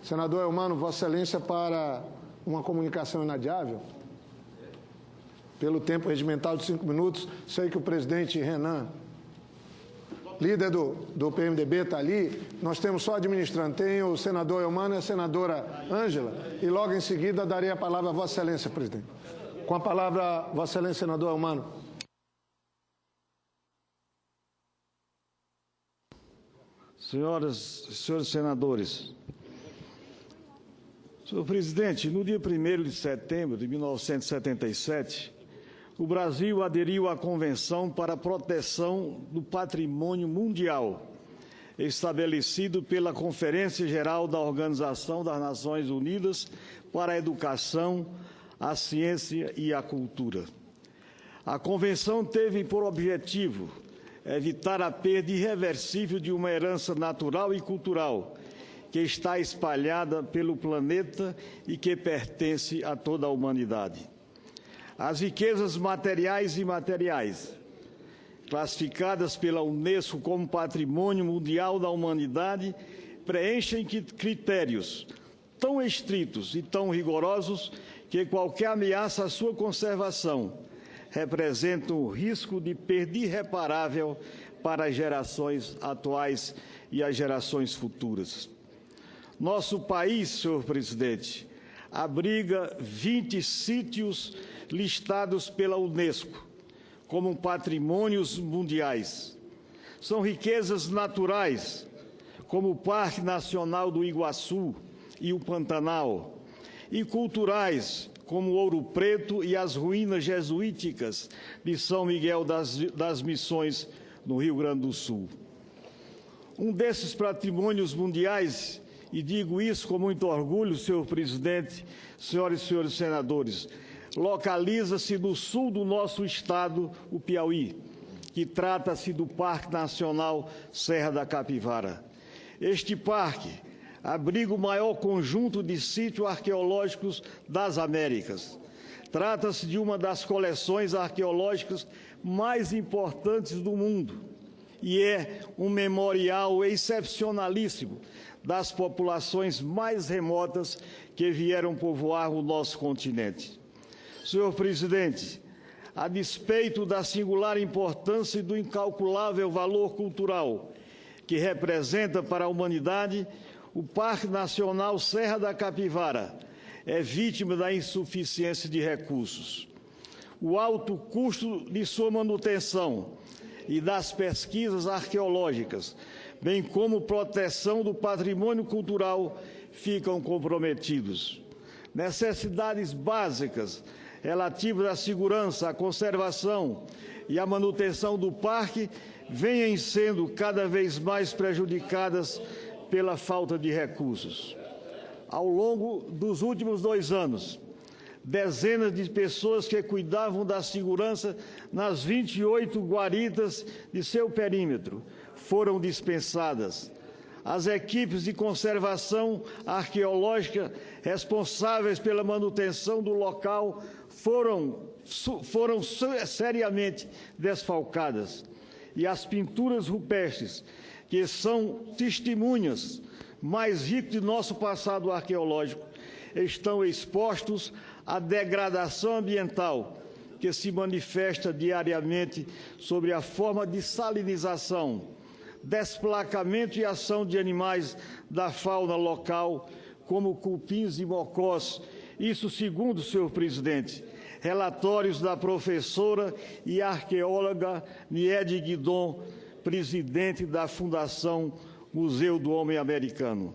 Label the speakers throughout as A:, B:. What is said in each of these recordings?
A: Senador Eumano, Vossa Excelência, para uma comunicação inadiável. Pelo tempo regimental de 5 minutos, sei que o presidente Renan, líder do PMDB, está ali. Nós temos só administrando. Tem o senador Eumano e a senadora Ângela. E logo em seguida darei a palavra a Vossa Excelência, presidente. Com a palavra, Vossa Excelência, senador Eumano.
B: Senhoras e senhores senadores, senhor presidente, no dia 1º de setembro de 1977, o Brasil aderiu à Convenção para a Proteção do Patrimônio Mundial, estabelecido pela Conferência Geral da Organização das Nações Unidas para a Educação, a Ciência e a Cultura. A Convenção teve por objetivo evitar a perda irreversível de uma herança natural e cultural que está espalhada pelo planeta e que pertence a toda a humanidade. As riquezas materiais e imateriais, classificadas pela Unesco como Patrimônio Mundial da Humanidade, preenchem critérios tão estritos e tão rigorosos que qualquer ameaça à sua conservação representa um risco de perda irreparável para as gerações atuais e as gerações futuras. Nosso país, senhor presidente, abriga 20 sítios listados pela Unesco como patrimônios mundiais. São riquezas naturais, como o Parque Nacional do Iguaçu e o Pantanal, e culturais, como Ouro Preto e as ruínas jesuíticas de São Miguel das Missões, no Rio Grande do Sul. Um desses patrimônios mundiais, e digo isso com muito orgulho, senhor presidente, senhoras e senhores senadores, localiza-se no sul do nosso estado, o Piauí, que trata-se do Parque Nacional Serra da Capivara. Este parque abriga o maior conjunto de sítios arqueológicos das Américas. Trata-se de uma das coleções arqueológicas mais importantes do mundo e é um memorial excepcionalíssimo das populações mais remotas que vieram povoar o nosso continente. Senhor presidente, a despeito da singular importância e do incalculável valor cultural que representa para a humanidade, o Parque Nacional Serra da Capivara é vítima da insuficiência de recursos. O alto custo de sua manutenção e das pesquisas arqueológicas, bem como proteção do patrimônio cultural, ficam comprometidos. Necessidades básicas relativas à segurança, à conservação e à manutenção do parque vêm sendo cada vez mais prejudicadas pela falta de recursos. Ao longo dos últimos 2 anos, dezenas de pessoas que cuidavam da segurança nas 28 guaritas de seu perímetro foram dispensadas. As equipes de conservação arqueológica responsáveis pela manutenção do local foram seriamente desfalcadas. E as pinturas rupestres, que são testemunhas mais ricas de nosso passado arqueológico, estão expostos à degradação ambiental que se manifesta diariamente sobre a forma de salinização, desplacamento e ação de animais da fauna local, como cupins e mocós. Isso segundo, senhor presidente, relatórios da professora e arqueóloga Niede Guidon, presidente da Fundação Museu do Homem Americano.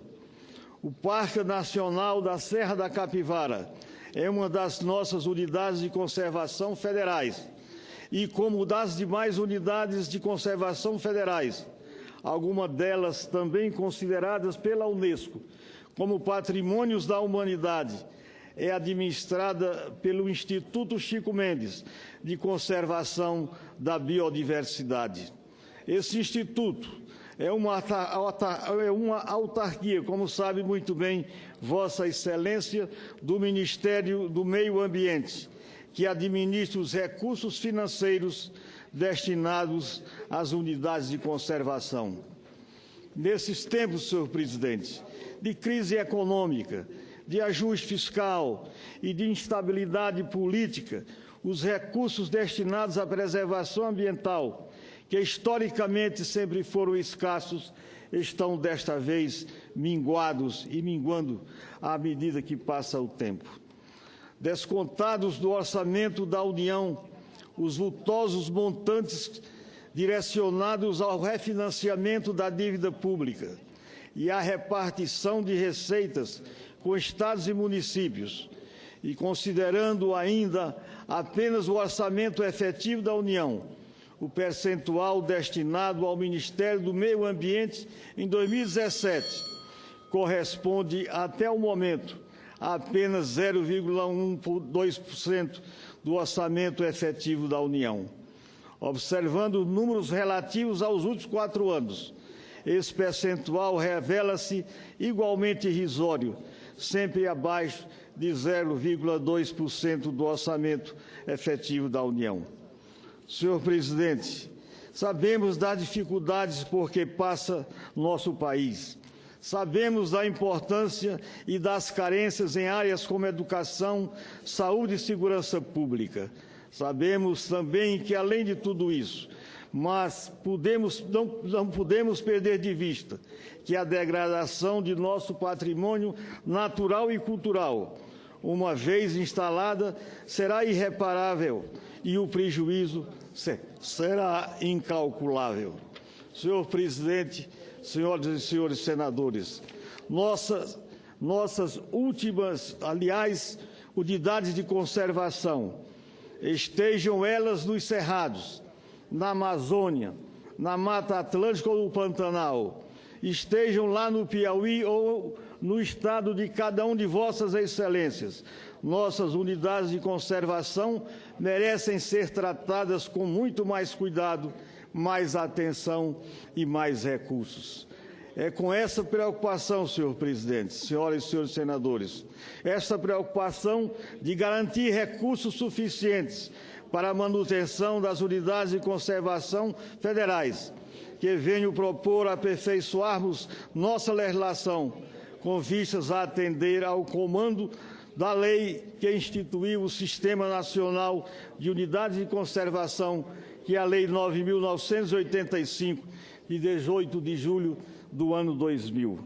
B: O Parque Nacional da Serra da Capivara é uma das nossas unidades de conservação federais e, como das demais unidades de conservação federais, algumas delas também consideradas pela Unesco como patrimônios da humanidade, é administrada pelo Instituto Chico Mendes de Conservação da Biodiversidade. Esse instituto é uma autarquia, como sabe muito bem Vossa Excelência, do Ministério do Meio Ambiente, que administra os recursos financeiros destinados às unidades de conservação. Nesses tempos, senhor presidente, de crise econômica, de ajuste fiscal e de instabilidade política, os recursos destinados à preservação ambiental, que historicamente sempre foram escassos, estão desta vez minguados e minguando à medida que passa o tempo. Descontados do orçamento da União, os vultosos montantes direcionados ao refinanciamento da dívida pública e à repartição de receitas com estados e municípios, e considerando ainda apenas o orçamento efetivo da União, o percentual destinado ao Ministério do Meio Ambiente em 2017 corresponde, até o momento, a apenas 0,12% do orçamento efetivo da União. Observando números relativos aos últimos 4 anos, esse percentual revela-se igualmente irrisório, sempre abaixo de 0,2% do orçamento efetivo da União. Senhor presidente, sabemos das dificuldades por que passa nosso país. Sabemos da importância e das carências em áreas como educação, saúde e segurança pública. Sabemos também que, além de tudo isso, mas não podemos perder de vista que a degradação de nosso patrimônio natural e cultural, uma vez instalada, será irreparável e o prejuízo será incalculável. Senhor presidente, senhoras e senhores senadores, nossas últimas, aliás, unidades de conservação, estejam elas nos cerrados, na Amazônia, na Mata Atlântica ou no Pantanal, estejam lá no Piauí ou no estado de cada um de vossas excelências, nossas unidades de conservação merecem ser tratadas com muito mais cuidado, mais atenção e mais recursos. É com essa preocupação, senhor presidente, senhoras e senhores senadores, essa preocupação de garantir recursos suficientes para a manutenção das unidades de conservação federais, que venho propor aperfeiçoarmos nossa legislação com vistas a atender ao comando da lei que instituiu o Sistema Nacional de Unidades de Conservação, que é a Lei 9.985, de 18 de julho do ano 2000.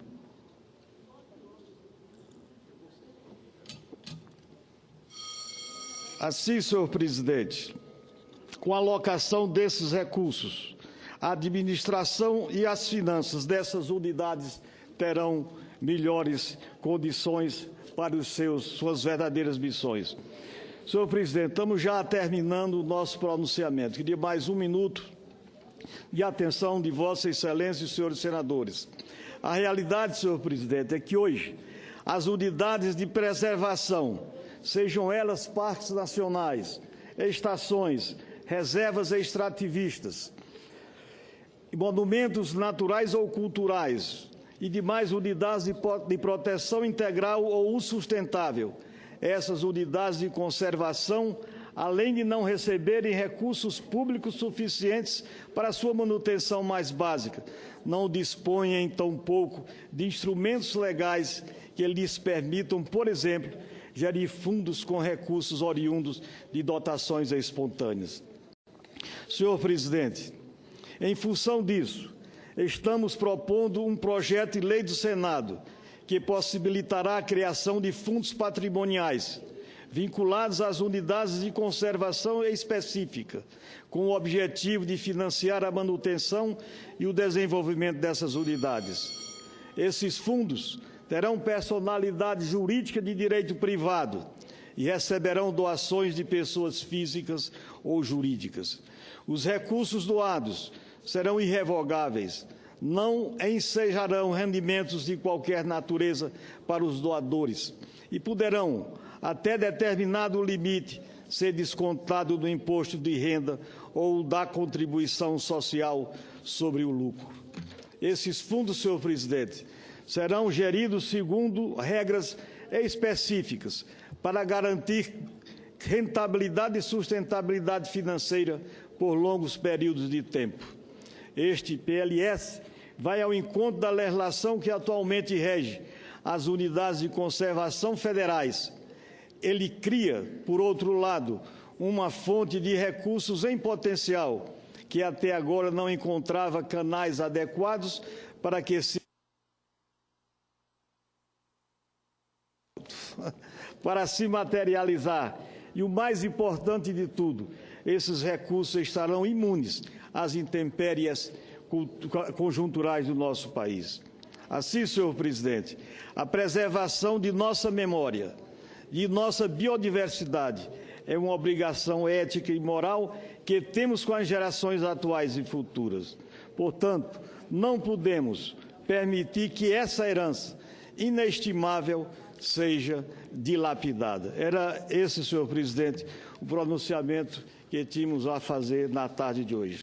B: Assim, senhor presidente, com a alocação desses recursos, a administração e as finanças dessas unidades terão melhores condições para suas verdadeiras missões. Senhor presidente, estamos já terminando o nosso pronunciamento. Queria mais 1 minuto de atenção de Vossa Excelência e senhores senadores. A realidade, senhor presidente, é que hoje as unidades de preservação, sejam elas parques nacionais, estações, reservas extrativistas, monumentos naturais ou culturais e demais unidades de proteção integral ou uso sustentável, essas unidades de conservação, além de não receberem recursos públicos suficientes para sua manutenção mais básica, não dispõem, tampouco, de instrumentos legais que lhes permitam, por exemplo, gerir fundos com recursos oriundos de dotações espontâneas. Senhor presidente, em função disso, estamos propondo um projeto de lei do Senado que possibilitará a criação de fundos patrimoniais vinculados às unidades de conservação específica, com o objetivo de financiar a manutenção e o desenvolvimento dessas unidades. Esses fundos terão personalidade jurídica de direito privado e receberão doações de pessoas físicas ou jurídicas. Os recursos doados serão irrevogáveis, não ensejarão rendimentos de qualquer natureza para os doadores e poderão, até determinado limite, ser descontado do imposto de renda ou da contribuição social sobre o lucro. Esses fundos, senhor presidente, serão geridos segundo regras específicas para garantir rentabilidade e sustentabilidade financeira por longos períodos de tempo. Este PLS vai ao encontro da legislação que atualmente rege as unidades de conservação federais. Ele cria, por outro lado, uma fonte de recursos em potencial, que até agora não encontrava canais adequados para que se materializar. E o mais importante de tudo, esses recursos estarão imunes às intempéries conjunturais do nosso país. Assim, senhor presidente, a preservação de nossa memória, de nossa biodiversidade, é uma obrigação ética e moral que temos com as gerações atuais e futuras. Portanto, não podemos permitir que essa herança inestimável seja dilapidada. Era esse, senhor presidente, o pronunciamento que tínhamos a fazer na tarde de hoje.